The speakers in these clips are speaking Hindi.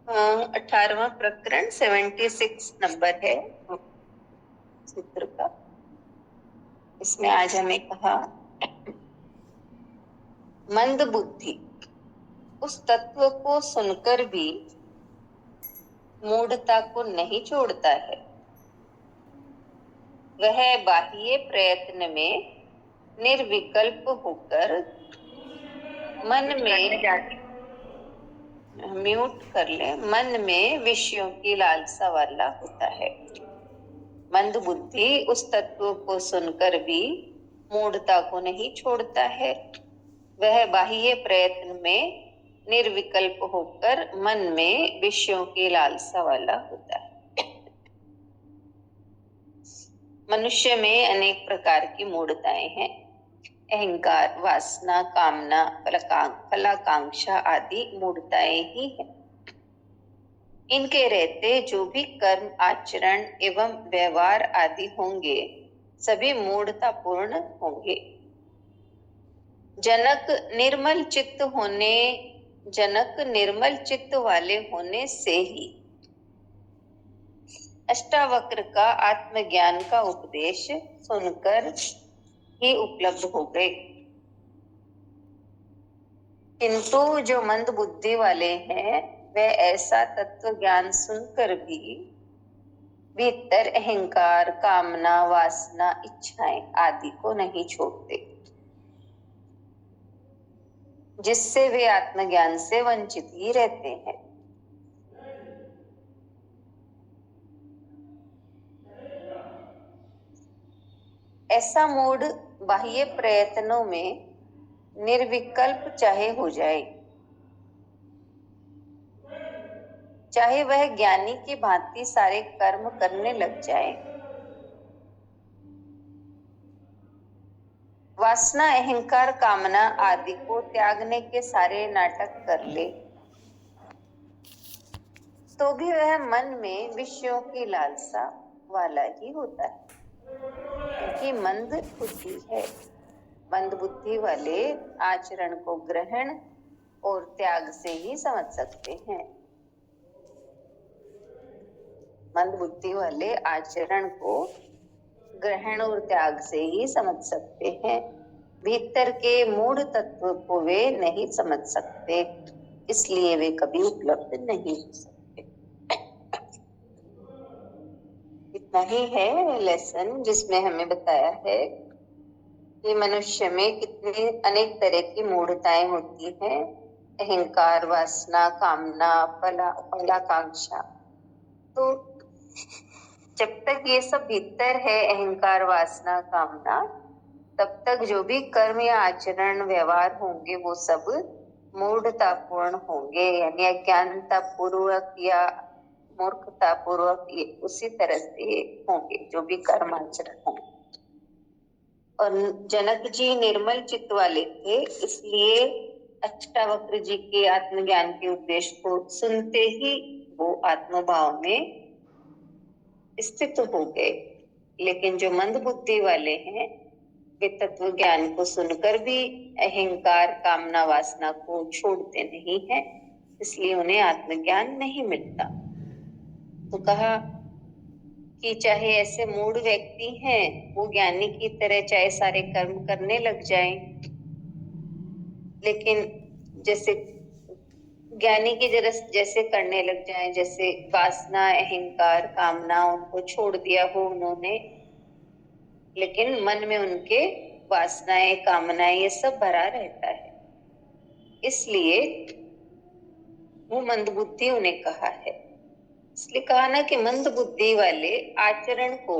18वां प्रकरण 76 नंबर है सूत्र का। इसमें आज हमें कहा, मंद बुद्धि उस तत्व को सुनकर भी मूढ़ता को नहीं छोड़ता है। वह बाह्य प्रयत्न में निर्विकल्प होकर मन में म्यूट कर ले, मन में विषयों की लालसा वाला होता है। मंद बुद्धि उस तत्व को सुनकर भी मूढ़ता को नहीं छोड़ता है। वह बाह्य प्रयत्न में निर्विकल्प होकर मन में विषयों की लालसा वाला होता है। मनुष्य में अनेक प्रकार की मूढ़ताएं हैं। अहंकार, वासना, कामना, फलाकांक्षा आदि मूढ़ताएं ही हैं। इनके रहते जो भी कर्म, आचरण एवं व्यवहार आदि होंगे सभी मूढ़तापूर्ण होंगे। जनक निर्मल चित्त वाले होने से ही अष्टावक्र का आत्मज्ञान का उपदेश सुनकर ही उपलब्ध हो गए। किंतु जो मंद बुद्धि वाले हैं वे ऐसा तत्व ज्ञान सुनकर भी भीतर अहंकार, कामना, वासना, इच्छाएं आदि को नहीं छोड़ते, जिससे वे आत्मज्ञान से वंचित ही रहते हैं। ऐसा मूढ़ बाह्य प्रयत्नों में निर्विकल्प चाहे हो जाए, चाहे वह ज्ञानी की भांति सारे कर्म करने लग जाए, वासना, अहंकार, कामना आदि को त्यागने के सारे नाटक कर ले, तो भी वह मन में विषयों की लालसा वाला ही होता है, क्योंकि मंद बुद्धि है। मंद बुद्धि वाले आचरण को ग्रहण और त्याग से ही समझ सकते हैं। मंद बुद्धि वाले आचरण को ग्रहण और त्याग से ही समझ सकते हैं। भीतर के मूढ़ तत्व को वे नहीं समझ सकते, इसलिए वे कभी उपलब्ध नहीं हो सकते। इतना ही है लेसन, जिसमें हमें बताया है कि मनुष्य में कितनी अनेक तरह की मूढ़ताएं होती हैं। अहंकार, वासना, कामना, फलाकांक्षा। तो जब तक ये सब भीतर है, अहंकार, वासना, कामना, तब तक जो भी कर्म या आचरण, व्यवहार होंगे वो सब मूढ़तापूर्ण होंगे, यानी अज्ञानता पूर्वक या मूर्खता पूर्वक उसी तरह से होंगे जो भी कर्म आचरण होंगे। और जनक जी निर्मल चित्त वाले थे, इसलिए अष्टावक्र जी के आत्मज्ञान के उपदेश को सुनते ही वो आत्मभाव में स्थित हो गए। लेकिन जो मंद बुद्धि वाले हैं वे तत्व ज्ञान को सुनकर भी अहंकार, कामना, वासना को छोड़ते नहीं हैं, इसलिए उन्हें आत्मज्ञान नहीं मिलता। तो कहा कि चाहे ऐसे मूढ़ व्यक्ति हैं वो ज्ञानी की तरह चाहे सारे कर्म करने लग जाएं, लेकिन जैसे ज्ञानी की जैसे करने लग जाएं, जैसे वासना, अहंकार, कामना उनको छोड़ दिया हो उन्होंने, लेकिन मन में उनके वासनाएं, कामनाएं ये सब भरा रहता है, इसलिए वो मंदबुद्धि उन्हें कहा है। इसलिए कहा ना कि मंद बुद्धि वाले आचरण को,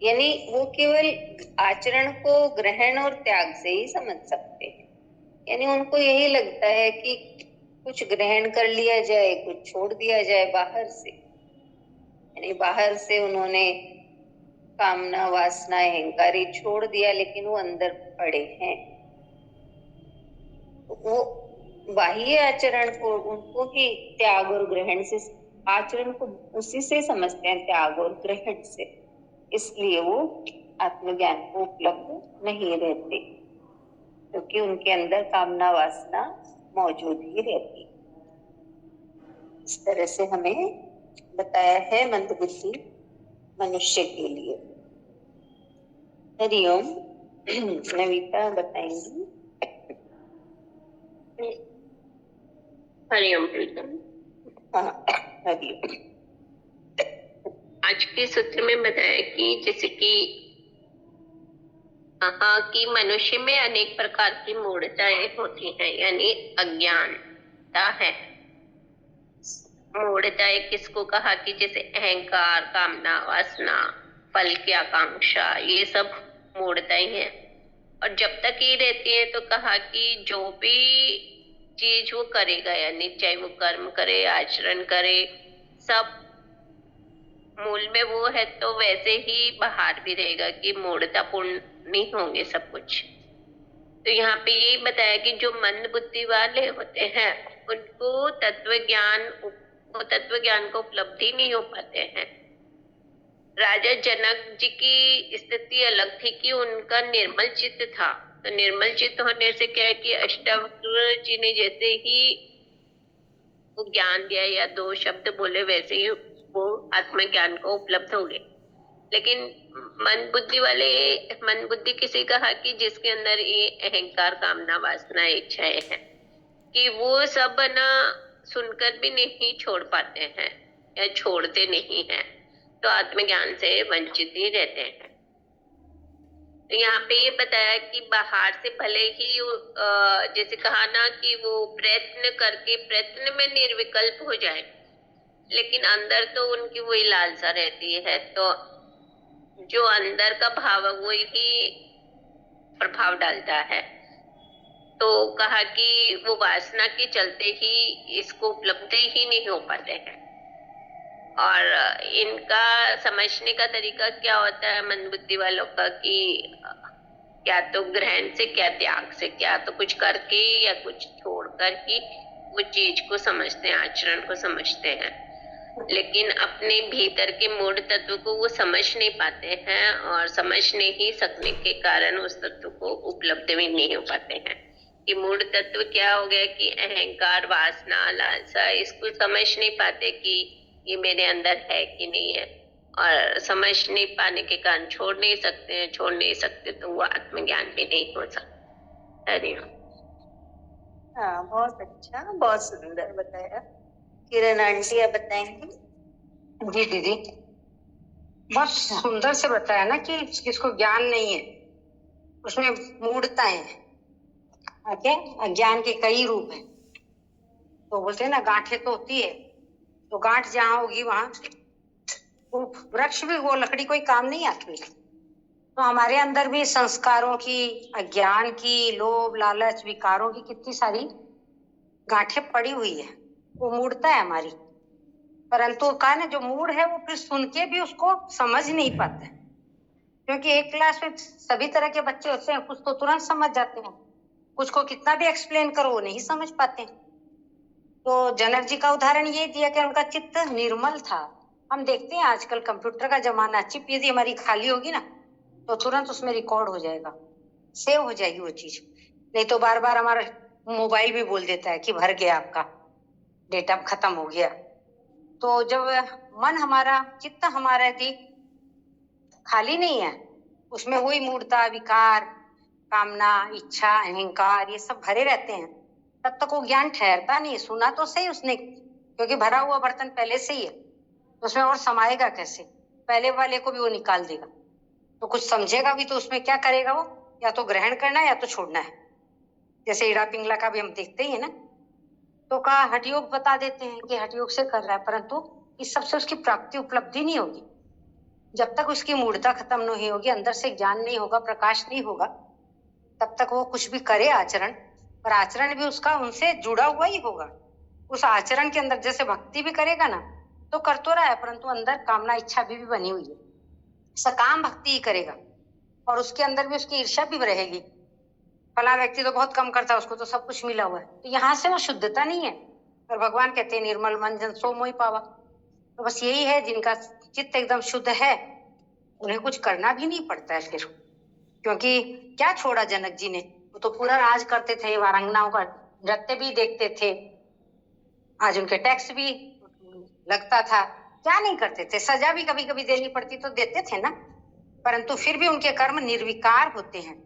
यानी वो केवल आचरण को ग्रहण और त्याग से ही समझ सकते हैं। यानी उनको यही लगता है कि कुछ ग्रहण कर लिया जाए, कुछ छोड़ दिया जाए बाहर से। यानी बाहर से उन्होंने कामना, वासना, अहंकार छोड़ दिया, लेकिन वो अंदर पड़े हैं। वो बाह्य आचरण को उनको ही त्याग और ग्रहण से, आचरण को उसी से समझते हैं, त्याग और ग्रहण से, इसलिए वो आत्मज्ञान को उपलब्ध नहीं रहते, क्योंकि उनके अंदर कामना, वासना मौजूद ही रहती। इस तरह से हमें बताया है मंदबुद्धि मनुष्य के लिए। हरिओम। नविता बताएंगी। हरिओम प्रीतम। हाँ, हरिओम। आज के सूत्र में बताया कि जैसे कि मनुष्य में अनेक प्रकार की मूढ़ताएं होती हैं, यानी अज्ञानता है। मूढ़ताएं किसको कहा कि जैसे अहंकार, कामना, वासना, फल की आकांक्षा, ये सब मूढ़ताएं हैं। और जब तक ये रहती है तो कहा कि जो भी चीज वो करेगा, यानी चाहे वो कर्म करे, आचरण करे, सब मूल में वो है तो वैसे ही बाहर भी रहेगा कि मूढ़तापूर्ण नहीं होंगे सब कुछ। तो यहाँ पे ये बताया कि जो मंद बुद्धि वाले होते हैं उनको तत्व ज्ञान को उपलब्धि नहीं हो पाते हैं। राजा जनक जी की स्थिति अलग थी कि उनका निर्मल चित्त था। तो निर्मल चित्त होने से क्या है कि अष्टावक्र जी ने जैसे ही वो ज्ञान दिया या दो शब्द बोले वैसे ही वो आत्मज्ञान को उपलब्ध हो गए। लेकिन मन बुद्धि किसे कहा कि जिसके अंदर ये अहंकार, कामना, वासना, इच्छाएं हैं, कि वो सब ना सुनकर भी नहीं छोड़ पाते हैं या छोड़ते नहीं हैं, तो आत्मज्ञान से वंचित ही रहते हैं। तो यहाँ पे ये बताया कि बाहर से भले ही जैसे कहा ना कि वो प्रयत्न करके प्रयत्न में निर्विकल्प हो जाए, लेकिन अंदर तो उनकी वही लालसा रहती है। तो जो अंदर का भाव है वो ही प्रभाव डालता है। तो कहा कि वो वासना के चलते ही इसको उपलब्ध ही नहीं हो पाते हैं। और इनका समझने का तरीका क्या होता है मंदबुद्धि वालों का कि क्या तो ग्रहण से, क्या त्याग से, क्या तो कुछ करके या कुछ छोड़कर ही वो चीज को समझते हैं, आचरण को समझते हैं। लेकिन अपने भीतर के मूढ़ तत्व को वो समझ नहीं पाते हैं और समझ नहीं सकने के कारण उस तत्व को उपलब्ध भी नहीं हो पाते हैं। कि मूढ़ तत्व क्या हो गया कि अहंकार, वासना, लालसा, इसको समझ नहीं पाते कि ये मेरे अंदर है कि नहीं है, और समझ नहीं पाने के कारण छोड़ नहीं सकते, तो वो आत्मज्ञान भी नहीं हो सकता। हरिओम। हाँ, बहुत अच्छा, बहुत सुंदर बताया। किरण आंटी आप बताएंगी। जी दीदी, बहुत सुंदर से बताया ना कि जिसको ज्ञान नहीं है उसमें मूढ़ताएं हैं। ओके, अज्ञान के कई रूप हैं। तो बोलते हैं ना गांठें तो होती है, तो गांठ जहाँ होगी वहां वो वृक्ष भी, वो लकड़ी कोई काम नहीं आती। तो हमारे अंदर भी संस्कारों की, अज्ञान की, लोभ, लालच, विकारों की कितनी सारी गांठें पड़ी हुई है। वो मूढ़ता है हमारी। परंतु कहा ना, जो मूड है वो फिर सुन के भी उसको समझ नहीं पाते, क्योंकि एक क्लास में सभी तरह के बच्चे होते हैं। कुछ तो तुरंत समझ जाते हैं, कुछ को कितना भी एक्सप्लेन करो वो नहीं समझ पाते। तो जनक जी का उदाहरण ये दिया कि उनका चित्त निर्मल था। हम देखते हैं आजकल कंप्यूटर का जमाना, चिप यदि हमारी खाली होगी ना तो तुरंत उसमें रिकॉर्ड हो जाएगा, सेव हो जाएगी वो चीज। नहीं तो बार बार हमारा मोबाइल भी बोल देता है कि भर गया, आपका डेटा खत्म हो गया। तो जब मन हमारा, चित्त हमारा यदि खाली नहीं है, उसमें वही मूढ़ता, विकार, कामना, इच्छा, अहंकार, ये सब भरे रहते हैं, तब तक वो ज्ञान ठहरता नहीं। सुना तो सही उसने, क्योंकि भरा हुआ बर्तन पहले से ही है, तो उसमें और समाएगा कैसे? पहले वाले को भी वो निकाल देगा। तो कुछ समझेगा भी तो उसमें क्या करेगा वो? या तो ग्रहण करना है या तो छोड़ना है। जैसे इड़ा पिंगला का भी हम देखते ही है ना। तो कहा हठयोग बता देते हैं कि हठयोग से कर रहा है, परंतु इस सबसे उसकी प्राप्ति, उपलब्धि नहीं होगी। जब तक उसकी मूढ़ता खत्म नहीं होगी, अंदर से ज्ञान नहीं होगा, प्रकाश नहीं होगा, तब तक वो कुछ भी करे आचरण, पर आचरण भी उसका उनसे जुड़ा हुआ ही होगा। उस आचरण के अंदर जैसे भक्ति भी करेगा ना तो कर तो रहा है, परंतु अंदर कामना, इच्छा भी बनी हुई है। सकाम भक्ति ही करेगा और उसके अंदर भी उसकी ईर्ष्या भी रहेगी। फला व्यक्ति तो बहुत कम करता है, उसको तो सब कुछ मिला हुआ है। तो यहाँ से वो शुद्धता नहीं है। और भगवान कहते हैं निर्मल मन जन सो मोहि पावा। तो बस यही है, जिनका चित्त एकदम शुद्ध है उन्हें कुछ करना भी नहीं पड़ता है फिर। क्योंकि क्या छोड़ा जनक जी ने? वो तो पूरा राज करते थे, वारंगनाओं का नृत्य भी देखते थे। आज उनके टैक्स भी लगता था, क्या नहीं करते थे, सजा भी कभी कभी देनी पड़ती तो देते थे ना, परंतु फिर भी उनके कर्म निर्विकार होते हैं।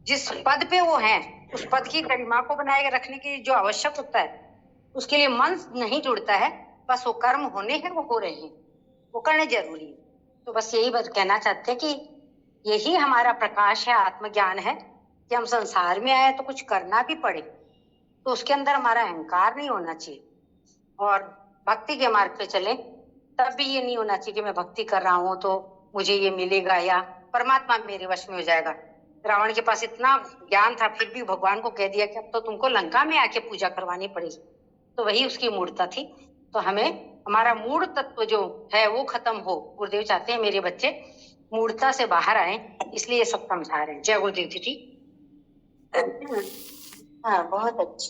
जिस पद पे वो हैं, उस पद की गरिमा को बनाए रखने के लिए जो आवश्यक होता है, उसके लिए मन नहीं जुड़ता है, बस वो कर्म होने हैं, वो हो रहे हैं, वो करने जरूरी है। तो बस यही बात कहना चाहते हैं कि यही हमारा प्रकाश है, आत्मज्ञान है, कि हम संसार में आए तो कुछ करना भी पड़े तो उसके अंदर हमारा अहंकार नहीं होना चाहिए, और भक्ति के मार्ग पे चले तब भी ये नहीं होना चाहिए कि मैं भक्ति कर रहा हूँ तो मुझे ये मिलेगा या परमात्मा मेरे वश में हो जाएगा। रावण के पास इतना ज्ञान था, फिर भी भगवान को कह दिया कि अब तो तुमको लंका में आके पूजा करवानी पड़ेगी, तो वही उसकी मूर्ता थी। तो हमें हमारा मूढ़ तत्व जो है वो खत्म हो। गुरुदेव चाहते हैं मेरे बच्चे मूढ़ता से बाहर आए, इसलिए ये सब समझा रहे हैं। जय गुरुदेव जी। हाँ, बहुत अच्छा।